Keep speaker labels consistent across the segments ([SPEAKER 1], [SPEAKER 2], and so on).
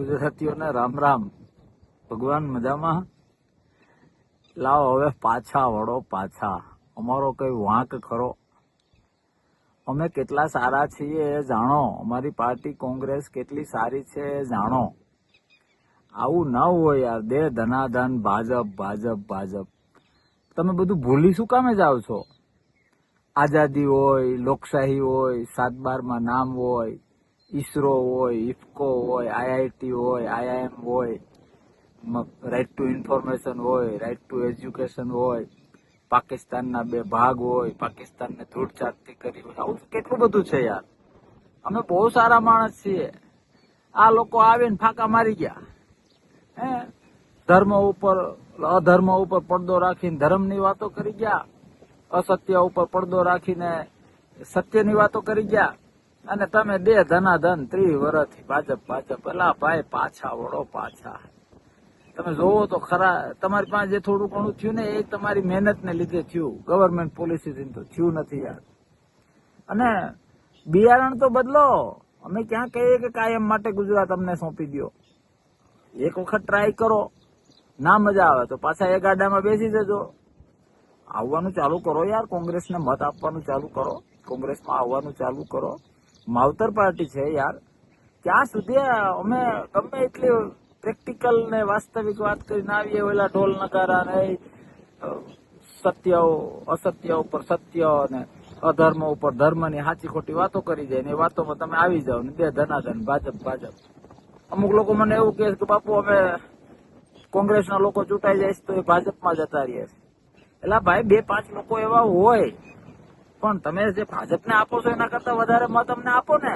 [SPEAKER 1] ગુજરાતીઓને રામ રામ. ભગવાન મજામાં? લાવો હવે પાછા વળો પાછા. અમારો કઈ વાંક ખરો? અમે કેટલા સારા છીએ એ જાણો. અમારી પાર્ટી કોંગ્રેસ કેટલી સારી છે એ જાણો. આવું ન હોય યાર. દે ધનાધન ભાજપ ભાજપ ભાજપ. તમે બધું ભૂલી શું કામે જાઓ છો? આઝાદી હોય, લોકશાહી હોય, 7/12માં નામ હોય, ઈસરો હોય, ઇફકો હોય, આઈઆઈટી હોય, આઈઆઈએમ હોય, રાઇટ ટુ ઇન્ફોર્મેશન હોય, રાઇટ ટુ એજ્યુકેશન હોય, પાકિસ્તાનના 2 ભાગ હોય, પાકિસ્તાનને ધૂળ ચાકતી કરી હોય. આવું કેટલું બધું છે યાર. અમે બહુ સારા માણસ છીએ. આ લોકો આવીને ફાંકા મારી ગયા. ધર્મ ઉપર અધર્મ ઉપર પડદો રાખીને ધર્મની વાતો કરી ગયા, અસત્ય ઉપર પડદો રાખીને સત્યની વાતો કરી ગયા. અને તમે દે ધનાધન 30 વર્ષથી ભાજપ ભાજપ. એલા ભાઈ પાછા વળો પાછા. તમે જોવો તો ખરા, તમારી પાસે જે થોડું ઘણું થયું ને એ તમારી મહેનતને લીધે થયું. ગવર્મેન્ટ પોલિસી તો થયું નથી યાર. અને બિયારણ તો બદલો. અમે ક્યાં કહીએ કે કાયમ માટે ગુજરાત અમને સોંપી દો. એક વખત ટ્રાય કરો, ના મજા આવે તો પાછા એ ગાડામાં બેસી જજો. આવવાનું ચાલુ કરો યાર. કોંગ્રેસને મત આપવાનું ચાલુ કરો. કોંગ્રેસમાં આવવાનું ચાલુ કરો. માવતર પાર્ટી છે યાર. ક્યાં સુધી અમે ગમે એટલી પ્રેક્ટિકલ ને વાસ્તવિક વાત કરીને આવીએ, ઓલા ઢોલ નગારા ને સત્ય અસત્ય ઉપર સત્ય ને અધર્મ ઉપર ધર્મની સાચી ખોટી વાતો કરી જાય ને એ વાતોમાં તમે આવી જાઓ ને દે ધનાધન ભાજપ ભાજપ. અમુક લોકો મને એવું કહે કે બાપુ અમે કોંગ્રેસના લોકો ચૂંટાઈ જાય તો એ ભાજપમાં જતા રહીએ છે. એટલે ભાઈ 2-5 લોકો એવા હોય, પણ તમે જે ભાજપને આપો છો એના કરતા વધારે મત અમને આપો ને.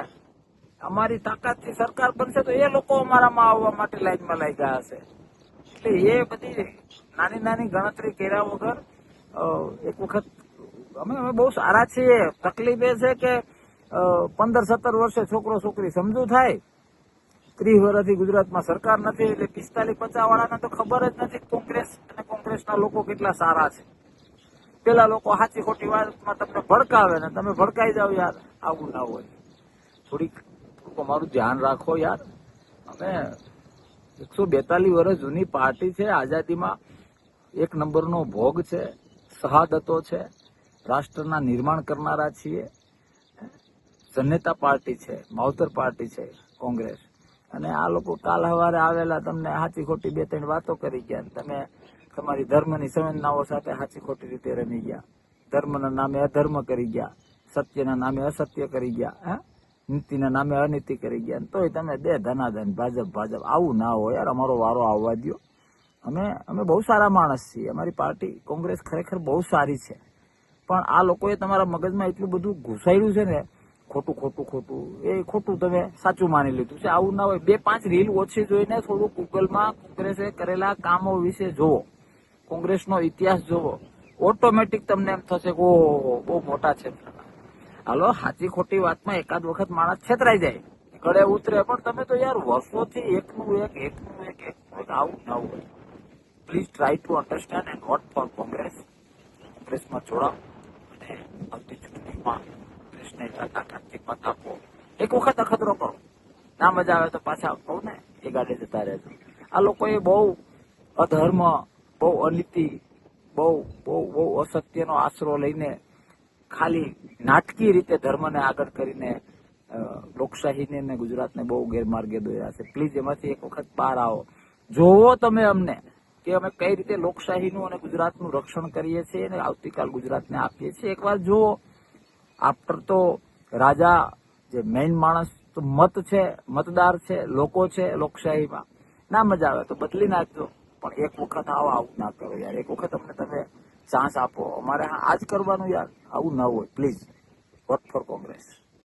[SPEAKER 1] અમારી તાકાતથી સરકાર બનશે તો એ લોકો અમારામાં આવવા માટે લાઈનમાં લાગ્યા હશે. એટલે એ બધી નાની નાની ગણતરી કર્યા વગર એક વખત અમે બહુ સારા છીએ. તકલીફ એ છે કે 15-17 વર્ષે છોકરો છોકરી સમજુ થાય. 30 વર્ષથી ગુજરાતમાં સરકાર નથી એટલે 45-50 વાળાને તો ખબર જ નથી કોંગ્રેસ અને કોંગ્રેસના લોકો કેટલા સારા છે. પેલા લોકો સાચી ખોટી વાતમાં તમને ભડકાવે ને તમે ભડકાઈ જાવ યાર. આવું ના હોય. થોડીક અમારું ધ્યાન રાખો યાર. અમે 142 વર્ષ જૂની પાર્ટી છે. આઝાદીમાં 1 નંબરનો ભોગ છે. શહાદતો છે. રાષ્ટ્રના નિર્માણ કરનારા છીએ. જનતા પાર્ટી છે, માવતર પાર્ટી છે કોંગ્રેસ. અને આ લોકો કાલ સવારે આવેલા તમને સાચી ખોટી 2-3 વાતો કરી ગયા. તમે તમારી ધર્મની સંવેદનાઓ સાથે સાચી ખોટી રીતે રમી ગયા. ધર્મના નામે અધર્મ કરી ગયા, સત્યના નામે અસત્ય કરી ગયા, નીતિના નામે અનીતિ કરી ગયા. તોય તમે દે ધનાધન ભાજપ ભાજપ. આવું ના હોય યાર. અમારો વારો આવવા દો. અમે બહુ સારા માણસ છીએ. અમારી પાર્ટી કોંગ્રેસ ખરેખર બહુ સારી છે. પણ આ લોકોએ તમારા મગજમાં એટલું બધું ઘુસાડ્યું છે ને, ખોટું એ ખોટું તમે સાચું માની લીધું છે. આવું ના હોય. 2-5 રીલ ઓછી જોઈને થોડું ગૂગલમાં કોંગ્રેસે કરેલા કામો વિશે જોવો, કોંગ્રેસનો ઇતિહાસ જોવો. ઓટોમેટિક તમને એમ થશે કે ઓહો બહુ મોટા છે. હાલો, સાચી ખોટી વાતમાં એકાદ વખત માણસ છેતરાઈ જાય, ગળે ઉતરે. પણ તમે તો યાર વર્ષોથી એકનું એક આવું ના હોય. Please try to understand and vote for Congress. કોંગ્રેસમાં જોડાઓ અને આવતી ચૂંટણીમાં કોંગ્રેસને તાકાતથી મત આપો. એક વખત અખતરો કરો. ના મજા આવે તો પાછા કહું ને એ ગાડે જતા રહેજો. આ લોકોએ બહુ અધર્મ, બહુ અનીતિ, બહુ અસત્યનો આશરો લઈને ખાલી નાટકી રીતે ધર્મને આગળ કરીને લોકશાહીને ને ગુજરાતને બહુ ગેરમાર્ગે દોર્યા છે. પ્લીઝ એમાંથી એક વખત બહાર આવો. જોવો તમે અમને કે અમે કઈ રીતે લોકશાહીનું અને ગુજરાતનું રક્ષણ કરીએ છીએ અને આવતીકાલ ગુજરાતને આપીએ છીએ. એકવાર જુઓ. આફ્ટર તો રાજા જે મેઇન માણસ તો મત છે, મતદાર છે, લોકો છે. લોકશાહીમાં ના મજા આવે તો બદલી નાખજો. પણ એક વખત આવું ના કરો યાર. એક વખત અમને તમે ચાન્સ આપો. અમારે આજ કરવાનું યાર. આવું ના હોય. Please vote for Congress.